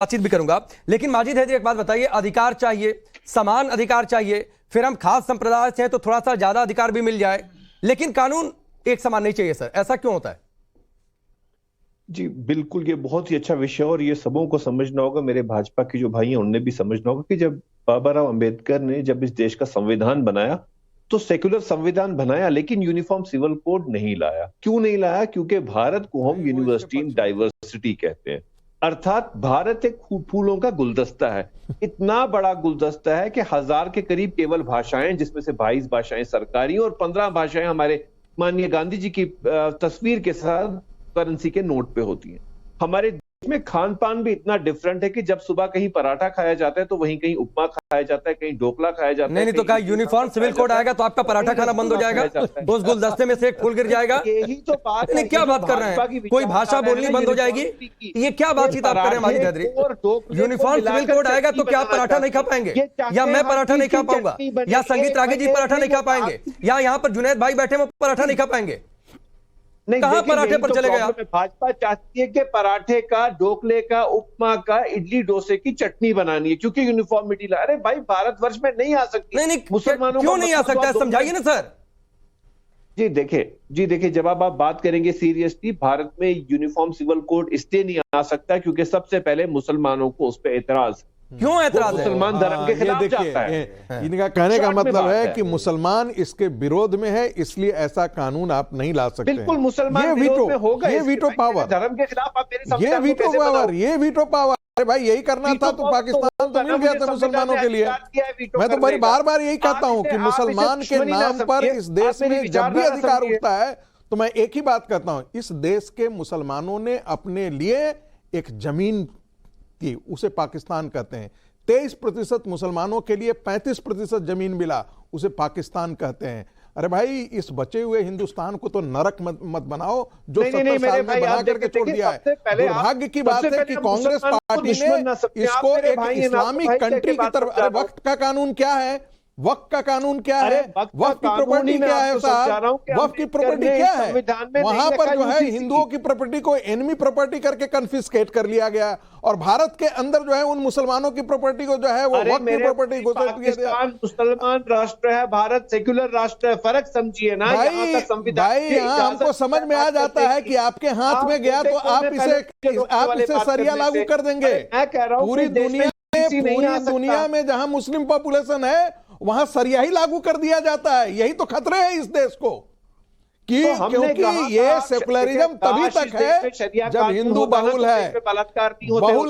बातचीत भी करूंगा, लेकिन माजिद हैदरी एक बात बताइए, अधिकार चाहिए, समान अधिकार चाहिए, फिर हम खास संप्रदाय से हैं तो थोड़ा सा ज्यादा अधिकार भी मिल जाए, लेकिन कानून एक समान नहीं चाहिए सर, ऐसा क्यों होता है? जी बिल्कुल, ये बहुत ही अच्छा विषय और ये सबों को समझना होगा। मेरे भाजपा के जो भाई हैं उन्हें भी समझना होगा कि जब बाबा राव अंबेडकर ने जब इस देश का संविधान बनाया तो सेक्युलर संविधान बनाया, लेकिन यूनिफॉर्म सिविल कोड नहीं लाया। क्यों नहीं लाया? क्योंकि भारत को हम यूनिवर्सिटी इन डाइवर्सिटी कहते हैं, अर्थात भारत एक फूलों का गुलदस्ता है। इतना बड़ा गुलदस्ता है कि 1000 के करीब केवल भाषाएं, जिसमें से 22 भाषाएं सरकारी और 15 भाषाएं हमारे माननीय गांधी जी की तस्वीर के साथ करेंसी के नोट पे होती है। हमारे देश में खान पान भी इतना डिफरेंट है कि जब सुबह कहीं पराठा खाया जाता है तो वहीं कहीं उपमा खाया जाता है, कहीं ढोकला खाया जाता है। नहीं तो क्या यूनिफॉर्म सिविल कोड आएगा तो आपका पराठा खाना बंद हो जाएगा, उस गुलदस्ते में से एक फूल गिर जाएगा? यही तो बात है। क्या बात कर रहे हैं? कोई भाषा बोलनी बंद हो जाएगी? ये क्या बातचीत आप कर रहे हैं Majid Haidari? Uniform civil code आएगा तो क्या आप पराठा नहीं खा पाएंगे, या मैं पराठा नहीं खा पाऊंगा, या संगीत रागी जी पराठा नहीं खा पाएंगे, या यहाँ पर जुनैद भाई बैठे वो पराठा नहीं खा पाएंगे? कहां पराठे पर चले गए आप? भाजपा चाहती है कि पराठे का, ढोकले का, उपमा का, इडली डोसे की चटनी बनानी है क्योंकि यूनिफॉर्मिटी ला। अरे भाई, भारतवर्ष में नहीं आ सकती। नहीं मुसलमानों क्यों नहीं आ सकता, समझाइए ना सर। जी देखिए जब आप बात करेंगे सीरियसली, भारत में यूनिफॉर्म सिविल कोड इसलिए नहीं आ सकता क्योंकि सबसे पहले मुसलमानों को उस पर एतराज। क्यों एतराज है? मुसलमान धर्म के खिलाफ जाता है। इनका कहने का मतलब है कि मुसलमान इसके विरोध में है, इसलिए ऐसा कानून आप नहीं ला सकते। बिल्कुल, मुसलमान विरोध में होगा। ये वीटो पावर, धर्म के खिलाफ आप मेरे ये वीटो पावर, ये वीटो पावर। अरे भाई, यही करना था तो पाकिस्तान तो मिल गया था मुसलमानों के लिए। मैं तो बड़ी बार बार यही कहता हूं कि मुसलमान के नाम पर इस देश में जब भी अधिकार उठता है तो मैं एक ही बात कहता हूं, इस देश के मुसलमानों ने अपने लिए एक जमीन की, उसे पाकिस्तान कहते हैं। 23% मुसलमानों के लिए 35% जमीन मिला, उसे पाकिस्तान कहते हैं। अरे भाई, इस बचे हुए हिंदुस्तान को तो नरक मत बनाओ जो 70 साल में बना करके छोड़ दिया है। दुर्भाग्य की बात है कि कांग्रेस पार्टी ने इसको एक इस्लामिक कंट्री की तरफ। अरे वक्त का कानून क्या है? वक्त का कानून क्या है? वक्त की प्रॉपर्टी क्या है साहब? वक्त की प्रॉपर्टी क्या है? वहां पर जो है हिंदुओं की प्रॉपर्टी को एनिमी प्रॉपर्टी करके कन्फिस्केट कर लिया गया, और भारत के अंदर जो है उन मुसलमानों की प्रॉपर्टी को जो है वो वक्त की प्रॉपर्टी घोषित किया गया। मुसलमान राष्ट्र है, भारत सेक्युलर राष्ट्र है, फर्क समझिए ना। भाई यहाँ हमको समझ में आ जाता है कि आपके हाथ में गया तो आप इसे सरिया लागू कर देंगे। पूरी दुनिया में जहां मुस्लिम पॉपुलेशन है वहां सरिया ही लागू कर दिया जाता है। यही तो खतरे हैं इस देश को कि क्योंकि ये सेकुलरिज्म तभी तक है जब हिंदू बहुल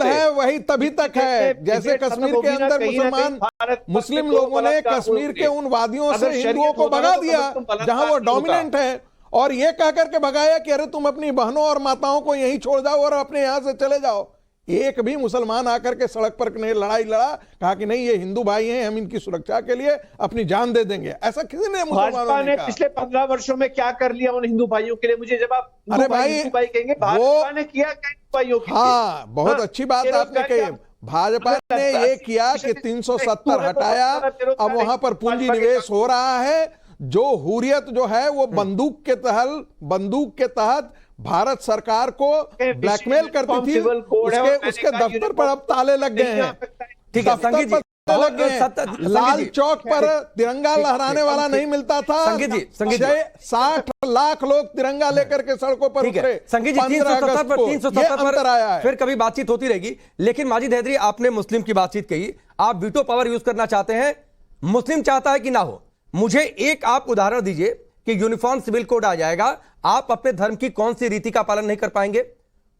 है, वही तभी तक है। जैसे कश्मीर के अंदर मुस्लिम लोगों ने कश्मीर के उन वादियों से हिंदुओं को भगा दिया जहां वो डोमिनेंट है, और ये कह करके भगाया कि अरे तुम अपनी बहनों और माताओं को यहीं छोड़ जाओ और अपने यहां से चले जाओ। एक भी मुसलमान आकर के सड़क पर लड़ाई लड़ा, कहा कि नहीं ये हिंदू भाई हैं, हम इनकी सुरक्षा के लिए अपनी जान दे देंगे, ऐसा किसी ने मुसलमानों ने कहा। पिछले 15 वर्षों में क्या कर लिया उन हिंदू भाइयों के लिए? मुझे जब आप अरे भाई कहेंगे भाजपा ने किया क्या हिंदू भाइयों के लिए? हाँ, बहुत अच्छी बात आपने कही। भाजपा ने ये किया कि 370 हटाया, अब वहां पर पूंजी निवेश हो रहा है। जो हुर्रियत जो है वो बंदूक के तहत भारत सरकार को ब्लैकमेल करती थी, उसके दफ्तर पर अब ताले लग गए हैं। ठीक है संगीत जी, लग गए हैं। लाल चौक पर तिरंगा लहराने वाला नहीं मिलता था। संगीत जी 60 लाख लोग तिरंगा लेकर के सड़कों पर उतरे। संगीत जी 370 पर आया है। फिर कभी बातचीत होती रहेगी, लेकिन माजिद हैदरी आपने मुस्लिम की बातचीत कही, आप वीटो पावर यूज करना चाहते हैं, मुस्लिम चाहता है कि ना हो। मुझे एक आप उदाहरण दीजिए कि यूनिफॉर्म सिविल कोड आ जाएगा, आप अपने धर्म की कौन सी रीति का पालन नहीं कर पाएंगे?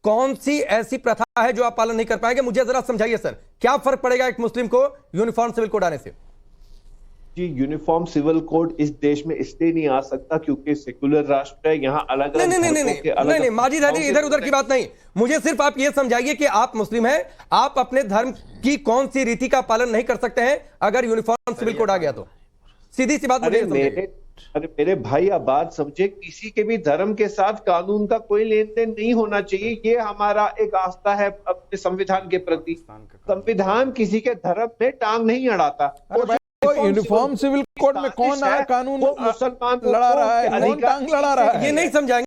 कौन सी ऐसी प्रथा है जो आप पालन नहीं कर पाएंगे? मुझे जरा समझाइए सर, क्या फर्क पड़ेगा एक मुस्लिम को यूनिफॉर्म सिविल कोड आने से? जी, यूनिफॉर्म सिविल कोड इस देश में इसलिए नहीं आ सकता क्योंकि सेक्युलर राष्ट्र है, यहाँ अलग अलग नहीं माजिद हैदरी, इधर उधर की बात नहीं। मुझे सिर्फ आप ये समझाइए कि आप मुस्लिम हैं, आप अपने धर्म की कौन सी रीति का पालन नहीं कर सकते हैं अगर यूनिफॉर्म सिविल कोड आ गया तो? सीधी सी बात मुझे समझाइए। अरे मेरे भाई, आप बात समझे, किसी के भी धर्म के साथ कानून का कोई लेन देन नहीं होना चाहिए। ये हमारा एक आस्था है अपने संविधान के प्रति। संविधान किसी के धर्म में टांग नहीं अड़ाता। यूनिफॉर्म सिविल कोड में कौन कानून मुसलमान लड़ा रहा है, कौन टांग लड़ा रहा है, ये नहीं समझाएंगे।